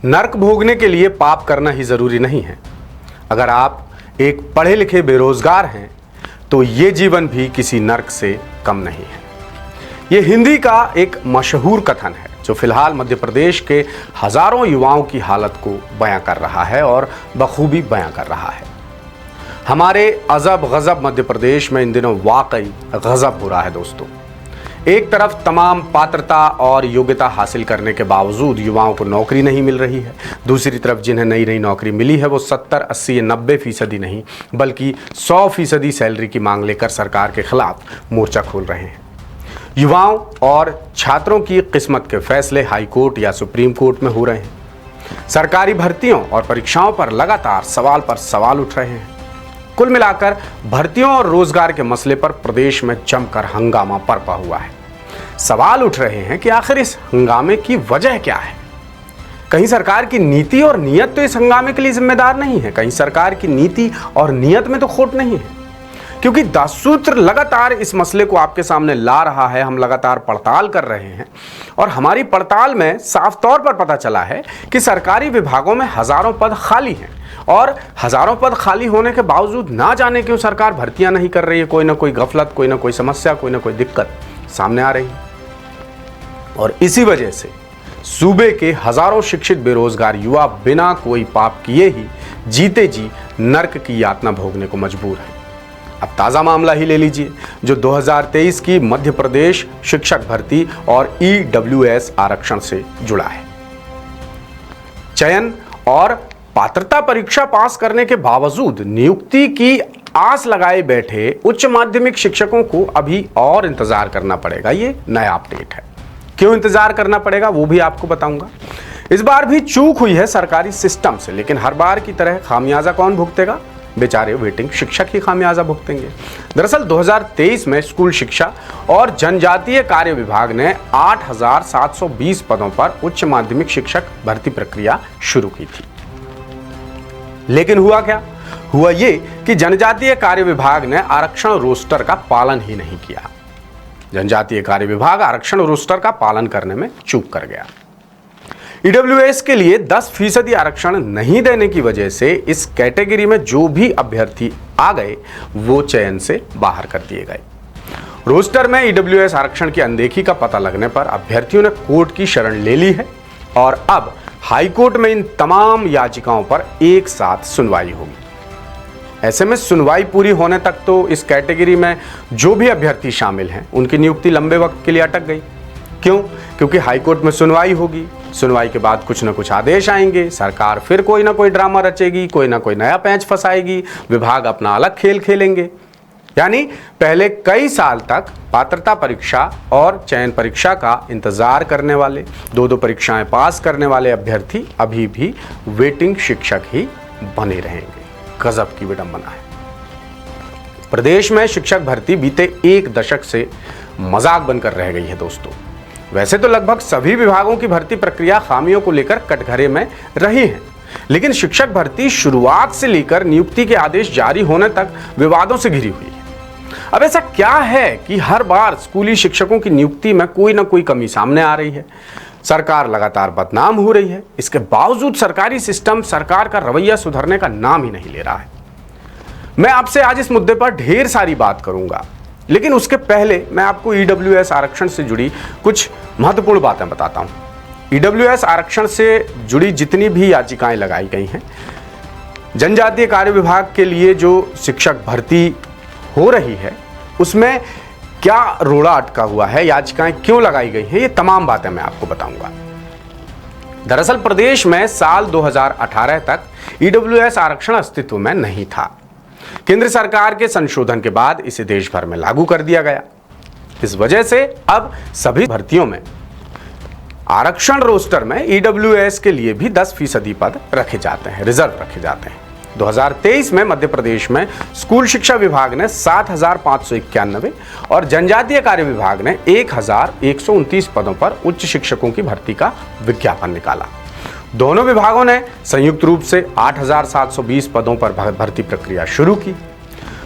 नर्क भोगने के लिए पाप करना ही जरूरी नहीं है। अगर आप एक पढ़े लिखे बेरोजगार हैं तो ये जीवन भी किसी नर्क से कम नहीं है। ये हिंदी का एक मशहूर कथन है जो फिलहाल मध्य प्रदेश के हजारों युवाओं की हालत को बयां कर रहा है और बखूबी बयां कर रहा है। हमारे अजब गजब मध्य प्रदेश में इन दिनों वाकई गजब हो रहा है दोस्तों। एक तरफ तमाम पात्रता और योग्यता हासिल करने के बावजूद युवाओं को नौकरी नहीं मिल रही है, दूसरी तरफ जिन्हें नई नई नौकरी मिली है वो 70, 80 या 90% नहीं बल्कि 100% सैलरी की मांग लेकर सरकार के खिलाफ मोर्चा खोल रहे हैं। युवाओं और छात्रों की किस्मत के फैसले हाई कोर्ट या सुप्रीम कोर्ट में हो रहे हैं। सरकारी भर्तियों और परीक्षाओं पर लगातार सवाल पर सवाल उठ रहे हैं। कुल मिलाकर भर्तियों और रोजगार के मसले पर प्रदेश में जमकर हंगामा बरपा हुआ है। सवाल उठ रहे हैं कि आखिर इस हंगामे की वजह क्या है। कहीं सरकार की नीति और नीयत तो इस हंगामे के लिए जिम्मेदार नहीं है, कहीं सरकार की नीति और नीयत में तो खोट नहीं है, क्योंकि 10 सूत्र लगातार इस मसले को आपके सामने ला रहा है। हम लगातार पड़ताल कर रहे हैं और हमारी पड़ताल में साफ तौर पर पता चला है कि सरकारी विभागों में हजारों पद खाली हैं और हजारों पद खाली होने के बावजूद ना जाने क्यों सरकार भर्तियां नहीं कर रही है। कोई ना कोई गफलत, कोई ना कोई समस्या, कोई ना कोई दिक्कत सामने आ रही है और इसी वजह से सूबे के हजारों शिक्षित बेरोजगार युवा बिना कोई पाप किए ही जीते जी नर्क की यातना भोगने को मजबूर है। अब ताजा मामला ही ले लीजिए जो 2023 की मध्य प्रदेश शिक्षक भर्ती और EWS आरक्षण से जुड़ा है। चयन और पात्रता परीक्षा पास करने के बावजूद नियुक्ति की आस लगाए बैठे उच्च माध्यमिक शिक्षकों को अभी और इंतजार करना पड़ेगा। ये नया अपडेट है। क्यों इंतजार करना पड़ेगा वो भी आपको बताऊंगा। इस बार भी चूक हुई है सरकारी सिस्टम से, लेकिन हर बार की तरह खामियाजा कौन भुगतेगा? बेचारे वेटिंग शिक्षक ही खामियाजा भुगतेंगे। दरअसल 2023 में स्कूल शिक्षा और जनजातीय कार्य विभाग ने 8,720 पदों पर उच्च माध्यमिक शिक्षक भर्ती प्रक्रिया शुरू की थी। लेकिन हुआ क्या? हुआ ये कि जनजातीय कार्य विभाग ने आरक्षण रोस्टर का पालन ही नहीं किया। जनजातीय कार्य विभाग आरक्षण रोस्टर का पालन करने में चूक कर गया। EWS के लिए 10% आरक्षण नहीं देने की वजह से इस कैटेगरी में जो भी अभ्यर्थी आ गए वो चयन से बाहर कर दिए गए। रोस्टर में EWS आरक्षण की अनदेखी का पता लगने पर अभ्यर्थियों ने कोर्ट की शरण ले ली है और अब हाई कोर्ट में इन तमाम याचिकाओं पर एक साथ सुनवाई होगी। ऐसे में सुनवाई पूरी होने तक तो इस कैटेगरी में जो भी अभ्यर्थी शामिल हैं उनकी नियुक्ति लंबे वक्त के लिए अटक गई। क्यों? क्योंकि हाई कोर्ट में सुनवाई होगी, सुनवाई के बाद कुछ ना कुछ आदेश आएंगे, सरकार फिर कोई ना कोई ड्रामा रचेगी, कोई ना कोई नया पैंच फंसाएगी, विभाग अपना अलग खेल खेलेंगे। यानी पहले कई साल तक पात्रता परीक्षा और चयन परीक्षा का इंतजार करने वाले, 2 परीक्षाएं पास करने वाले अभ्यर्थी अभी भी वेटिंग शिक्षक ही बने रहेंगे। गजब की विडंबना है। प्रदेश में शिक्षक भर्ती बीते 1 दशक से मजाक बनकर रह गई है दोस्तों। वैसे तो लगभग सभी विभागों की भर्ती प्रक्रिया खामियों को लेकर कटघरे में रही है, लेकिन शिक्षक भर्ती शुरुआत से लेकर नियुक्ति के आदेश जारी होने तक विवादों से घिरी हुई है। अब ऐसा क्या है कि हर बार स्कूली शिक्षकों की नियुक्ति में कोई ना कोई कमी सामने आ रही है? सरकार लगातार बदनाम हो रही है, इसके बावजूद सरकारी सिस्टम सरकार का रवैया सुधरने का नाम ही नहीं ले रहा है। मैं आपसे आज इस मुद्दे पर ढेर सारी बात करूंगा, लेकिन उसके पहले मैं आपको EWS आरक्षण से जुड़ी कुछ महत्वपूर्ण बातें बताता हूं। EWS आरक्षण से जुड़ी जितनी भी याचिकाएं लगाई गई हैं, जनजातीय कार्य विभाग के लिए जो शिक्षक भर्ती हो रही है उसमें क्या रोड़ा अटका हुआ है, याचिकाएं क्यों लगाई गई हैं, ये तमाम बातें मैं आपको बताऊंगा। दरअसल प्रदेश में साल 2018 तक EWS आरक्षण अस्तित्व में नहीं था। केंद्र सरकार के संशोधन के बाद इसे देश भर में लागू कर दिया गया। इस वजह से अब सभी भर्तियों में आरक्षण रोस्टर में EWS के लिए भी 10% पद रखे जाते हैं, रिजर्व रखे जाते हैं। 2023 में मध्य प्रदेश में स्कूल शिक्षा विभाग ने 7,591 और जनजातीय कार्य विभाग ने 1,129 पदों पर उच्च शिक्षकों की भर्ती का विज्ञापन निकाला। दोनों विभागों ने संयुक्त रूप से 8,720 पदों पर भर्ती प्रक्रिया शुरू की।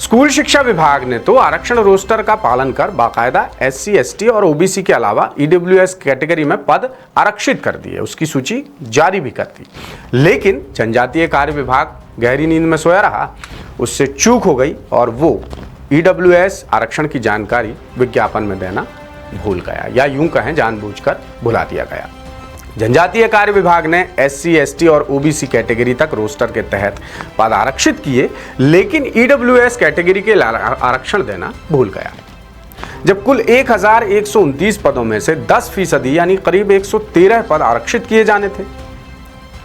स्कूल शिक्षा विभाग ने तो आरक्षण रोस्टर का पालन कर बाकायदा SC, ST और OBC के अलावा EWS कैटेगरी में पद आरक्षित कर दिए, उसकी सूची जारी भी कर दी। लेकिन जनजातीय कार्य विभाग गहरी नींद में सोया रहा, उससे चूक हो गई और वो EWS आरक्षण की जानकारी विज्ञापन में देना भूल गया, या यूं कहें जानबूझकर भुला दिया गया। जनजातीय कार्य विभाग ने SC, ST और OBC कैटेगरी तक रोस्टर के तहत पद आरक्षित किए, लेकिन EWS कैटेगरी के आरक्षण देना भूल गया। जब कुल 1129 पदों में से 10% यानी करीब 113 पद आरक्षित किए जाने थे,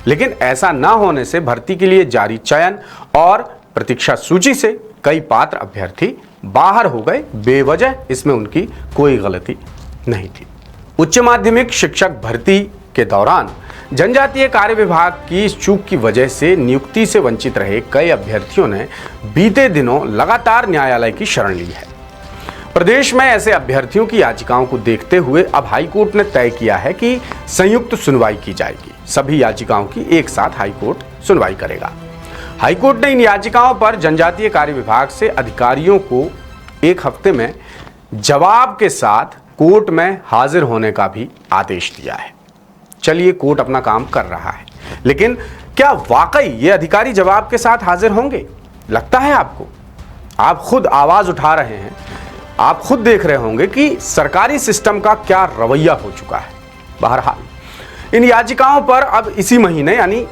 लेकिन ऐसा न होने से भर्ती के लिए जारी चयन और प्रतीक्षा सूची से कई पात्र अभ्यर्थी बाहर हो गए बेवजह। इसमें उनकी कोई गलती नहीं थी। उच्च माध्यमिक शिक्षक भर्ती के दौरान जनजातीय कार्य विभाग की इस चूक की वजह से नियुक्ति से वंचित रहे कई अभ्यर्थियों ने बीते दिनों लगातार न्यायालय की शरण ली है। प्रदेश में ऐसे अभ्यर्थियों की याचिकाओं को देखते हुए अब हाईकोर्ट ने तय किया है कि संयुक्त सुनवाई की जाएगी। सभी याचिकाओं की एक साथ हाईकोर्ट सुनवाई करेगा। हाईकोर्ट ने इन याचिकाओं पर जनजातीय कार्य विभाग से अधिकारियों को 1 हफ्ते में जवाब के साथ कोर्ट में हाजिर होने का भी आदेश दिया है। चलिए, कोर्ट अपना काम कर रहा है, लेकिन क्या वाकई ये अधिकारी जवाब के साथ हाजिर होंगे? लगता है आपको? आप खुद आवाज उठा रहे हैं, आप खुद देख रहे होंगे कि सरकारी सिस्टम का क्या रवैया हो चुका है। बहरहाल इन याचिकाओं पर अब इसी महीने यानी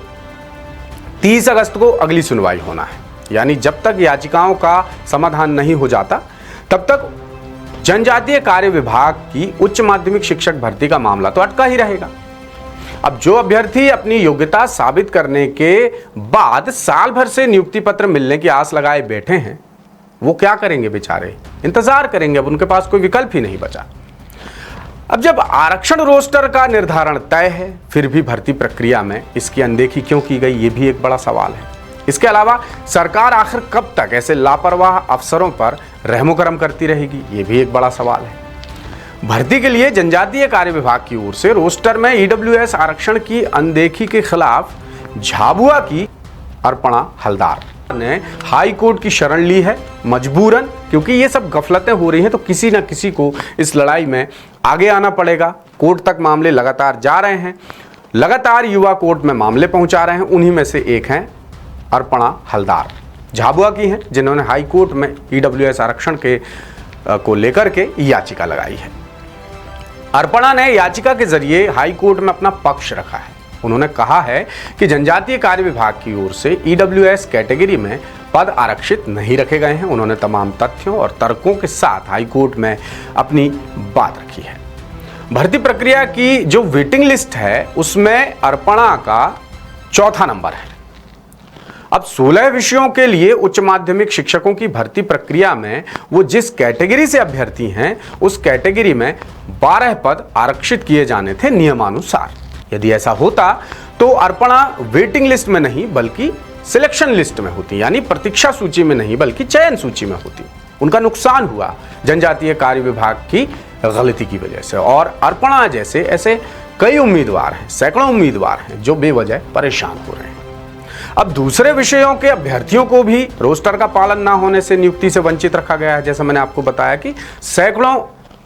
30 अगस्त को अगली सुनवाई होना है। यानी जब तक याचिकाओं का समाधान नहीं हो जाता तब तक जनजातीय कार्य विभाग की उच्च माध्यमिक शिक्षक भर्ती का मामला तो अटका ही रहेगा। अब जो अभ्यर्थी अपनी योग्यता साबित करने के बाद साल भर से नियुक्ति पत्र मिलने की आस लगाए बैठे हैं, वो क्या करेंगे बेचारे? इंतजार करेंगे। अब उनके पास कोई विकल्प ही नहीं बचा। अब जब आरक्षण रोस्टर का निर्धारण तय है, फिर भी भर्ती प्रक्रिया में इसकी अनदेखी क्यों की गई, ये भी एक बड़ा सवाल है। इसके अलावा सरकार आखिर कब तक ऐसे लापरवाह अफसरों पर रहमोकरम करती रहेगी, ये भी एक बड़ा सवाल है। भर्ती के लिए जनजातीय कार्य विभाग की ओर से रोस्टर में EWS आरक्षण की अनदेखी के खिलाफ झाबुआ की अर्पणा हलदार ने हाई कोर्ट की शरण ली है मजबूरन, क्योंकि ये सब गफलतें हो रही हैं तो किसी न किसी को इस लड़ाई में आगे आना पड़ेगा। कोर्ट तक मामले लगातार जा रहे हैं, लगातार युवा कोर्ट में मामले पहुंचा रहे हैं। उन्हीं में से एक हैं अर्पणा हलदार, झाबुआ की हैं, जिन्होंने हाई कोर्ट में EWS आरक्षण को लेकर के याचिका लगाई है। अर्पणा ने याचिका के जरिए हाई कोर्ट में अपना पक्ष रखा है। उन्होंने कहा है कि जनजातीय कार्य विभाग की ओर से EWS कैटेगरी में पद आरक्षित नहीं रखे गए हैं। उन्होंने तमाम तथ्यों और तर्कों के साथ हाई कोर्ट में अपनी बात रखी है। भर्ती प्रक्रिया की जो वेटिंग लिस्ट है उसमें अर्पणा का 4था नंबर है। अब 16 विषयों के लिए उच्च माध्यमिक शिक्षकों की भर्ती प्रक्रिया में वो जिस कैटेगरी से अभ्यर्थी हैं, उस कैटेगरी में 12 पद आरक्षित किए जाने थे नियमानुसार। यदि ऐसा होता तो अर्पणा वेटिंग लिस्ट में नहीं बल्कि सिलेक्शन लिस्ट में होती, यानी प्रतीक्षा सूची में नहीं बल्कि चयन सूची में होती। उनका नुकसान हुआ जनजातीय कार्य विभाग की गलती की वजह से, और अर्पणा जैसे ऐसे कई उम्मीदवार हैं, सैकड़ों उम्मीदवार हैं जो बेवजह परेशान हो रहे हैं। अब दूसरे विषयों के अभ्यर्थियों को भी रोस्टर का पालन ना होने से नियुक्ति से वंचित रखा गया है। जैसा मैंने आपको बताया कि सैकड़ों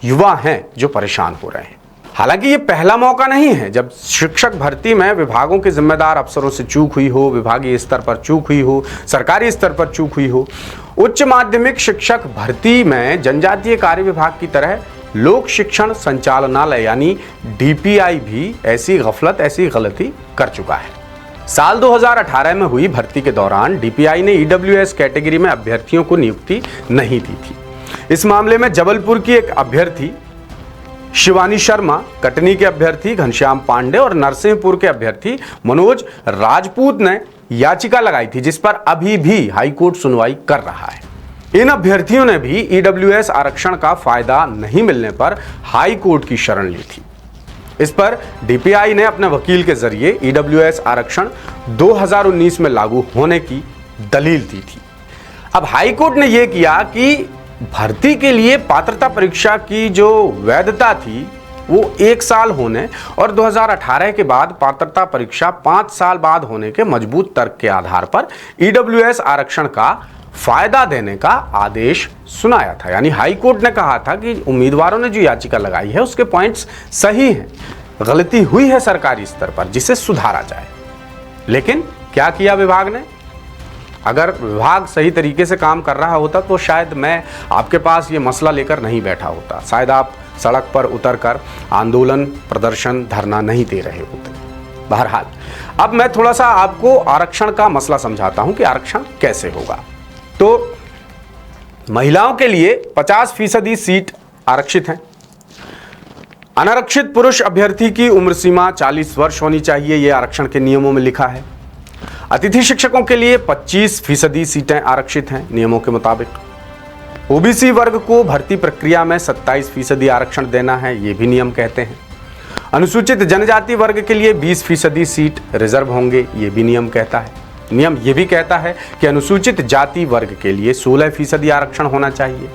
युवा हैं जो परेशान हो रहे हैं। हालांकि ये पहला मौका नहीं है जब शिक्षक भर्ती में विभागों के जिम्मेदार अफसरों से चूक हुई हो, विभागीय स्तर पर चूक हुई हो, सरकारी स्तर पर चूक हुई हो। उच्च माध्यमिक शिक्षक भर्ती में जनजातीय कार्य विभाग की तरह लोक शिक्षण संचालनालय यानी DPI भी ऐसी गफलत, ऐसी गलती कर चुका है। साल 2018 में हुई भर्ती के दौरान DPI ने EWS कैटेगरी में अभ्यर्थियों को नियुक्ति नहीं दी थी। इस मामले में जबलपुर की एक अभ्यर्थी शिवानी शर्मा, कटनी के अभ्यर्थी घनश्याम पांडे और नरसिंहपुर के अभ्यर्थी मनोज राजपूत ने याचिका लगाई थी, जिस पर अभी भी हाईकोर्ट सुनवाई कर रहा है। इन अभ्यर्थियों ने भी EWS आरक्षण का फायदा नहीं मिलने पर हाई कोर्ट की शरण ली थी। इस पर DPI ने अपने वकील के जरिए EWS आरक्षण 2019 में लागू होने की दलील दी थी। अब हाई कोर्ट ने यह किया कि भर्ती के लिए पात्रता परीक्षा की जो वैधता थी वो 1 साल होने और 2018 के बाद पात्रता परीक्षा 5 साल बाद होने के मजबूत तर्क के आधार पर EWS आरक्षण का फायदा देने का आदेश सुनाया था। यानी हाई कोर्ट ने कहा था कि उम्मीदवारों ने जो याचिका लगाई है उसके पॉइंट्स सही हैं, गलती हुई है सरकारी स्तर पर जिसे सुधारा जाए। लेकिन क्या किया विभाग ने? अगर विभाग सही तरीके से काम कर रहा होता तो शायद मैं आपके पास ये मसला लेकर नहीं बैठा होता, शायद आप सड़क पर उतरकर आंदोलन, प्रदर्शन, धरना नहीं दे रहे होते। बहरहाल अब मैं थोड़ा सा आपको आरक्षण का मसला समझाता हूं कि आरक्षण कैसे होगा। तो महिलाओं के लिए 50% सीट आरक्षित हैं। अनारक्षित पुरुष अभ्यर्थी की उम्र सीमा 40 वर्ष होनी चाहिए, यह आरक्षण के नियमों में लिखा है। अतिथि शिक्षकों के लिए 25% सीटें आरक्षित हैं नियमों के मुताबिक। ओबीसी वर्ग को भर्ती प्रक्रिया में 27% आरक्षण देना है, ये भी नियम कहते हैं। अनुसूचित जनजाति वर्ग के लिए 20% सीट रिजर्व होंगे, ये भी नियम कहता है। नियम ये भी कहता है कि अनुसूचित जाति वर्ग के लिए 16% आरक्षण होना चाहिए।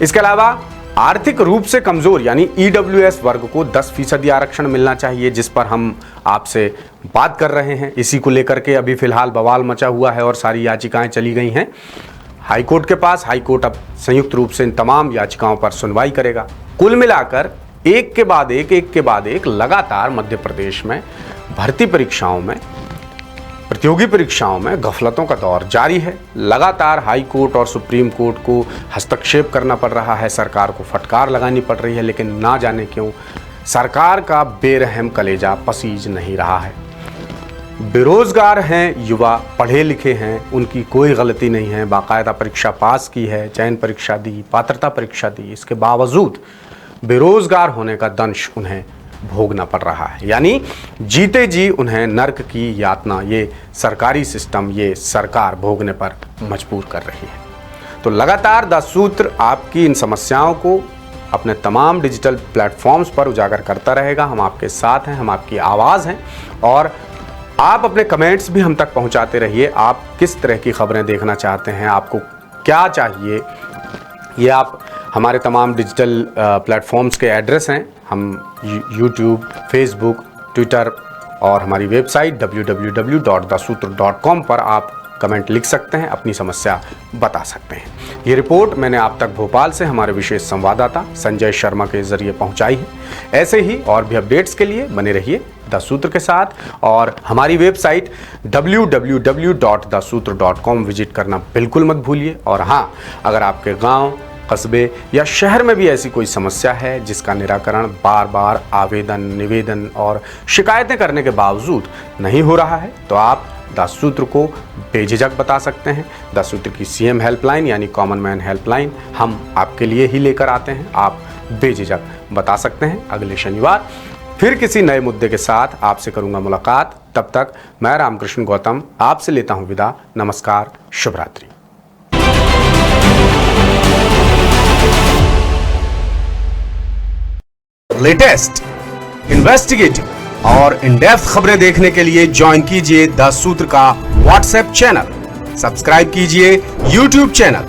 इसके अलावा आर्थिक रूप से कमजोर यानी ईडब्ल्यूएस वर्ग को 10% आरक्षण मिलना चाहिए, जिस पर हम आपसे बात कर रहे हैं। इसी को लेकर के अभी फिलहाल बवाल मचा हुआ है और सारी याचिकाएं चली गई हैं हाईकोर्ट के पास। हाईकोर्ट अब संयुक्त रूप से इन तमाम याचिकाओं पर सुनवाई करेगा। कुल मिलाकर एक के बाद एक लगातार मध्य प्रदेश में भर्ती परीक्षाओं में, प्रतियोगी परीक्षाओं में गफलतों का दौर जारी है। लगातार हाई कोर्ट और सुप्रीम कोर्ट को हस्तक्षेप करना पड़ रहा है, सरकार को फटकार लगानी पड़ रही है, लेकिन ना जाने क्यों सरकार का बेरहम कलेजा पसीज नहीं रहा है। बेरोजगार हैं युवा, पढ़े लिखे हैं, उनकी कोई गलती नहीं है, बाकायदा परीक्षा पास की है, चयन परीक्षा दी, पात्रता परीक्षा दी, इसके बावजूद बेरोजगार होने का दंश उन्हें भोगना पड़ रहा है। यानी जीते जी उन्हें नर्क की यातना ये सरकारी सिस्टम, ये सरकार भोगने पर मजबूर कर रही है। तो लगातार द सूत्र आपकी इन समस्याओं को अपने तमाम डिजिटल प्लेटफॉर्म्स पर उजागर करता रहेगा। हम आपके साथ हैं, हम आपकी आवाज़ हैं और आप अपने कमेंट्स भी हम तक पहुंचाते रहिए। आप किस तरह की खबरें देखना चाहते हैं, आपको क्या चाहिए, ये आप हमारे तमाम डिजिटल प्लेटफॉर्म्स के एड्रेस हैं। हम यूट्यूब, फेसबुक, ट्विटर और हमारी वेबसाइट www.daसूत्र.com पर आप कमेंट लिख सकते हैं, अपनी समस्या बता सकते हैं। ये रिपोर्ट मैंने आप तक भोपाल से हमारे विशेष संवाददाता संजय शर्मा के जरिए पहुंचाई है। ऐसे ही और भी अपडेट्स के लिए बने रहिए द सूत्र के साथ और हमारी वेबसाइट www.daसूत्र.com विजिट करना बिल्कुल मत भूलिए। और हाँ, अगर आपके गांव, कस्बे या शहर में भी ऐसी कोई समस्या है जिसका निराकरण बार बार आवेदन, निवेदन और शिकायतें करने के बावजूद नहीं हो रहा है, तो आप द सूत्र को बेझिझक बता सकते हैं। द सूत्र की सीएम हेल्पलाइन यानी कॉमन मैन हेल्पलाइन हम आपके लिए ही लेकर आते हैं, आप बेझिझक बता सकते हैं। अगले शनिवार फिर किसी नए मुद्दे के साथ आपसे करूंगा मुलाकात। तब तक मैं रामकृष्ण गौतम आपसे लेता हूं विदा। नमस्कार, शुभ रात्रि। लेटेस्ट, इन्वेस्टिगेटिव और इन डेप्थ खबरें देखने के लिए ज्वाइन कीजिए द सूत्र का व्हाट्सएप चैनल, सब्सक्राइब कीजिए यूट्यूब चैनल,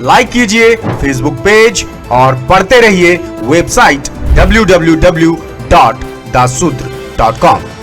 लाइक कीजिए फेसबुक पेज और पढ़ते रहिए वेबसाइट www.daसूत्र.com।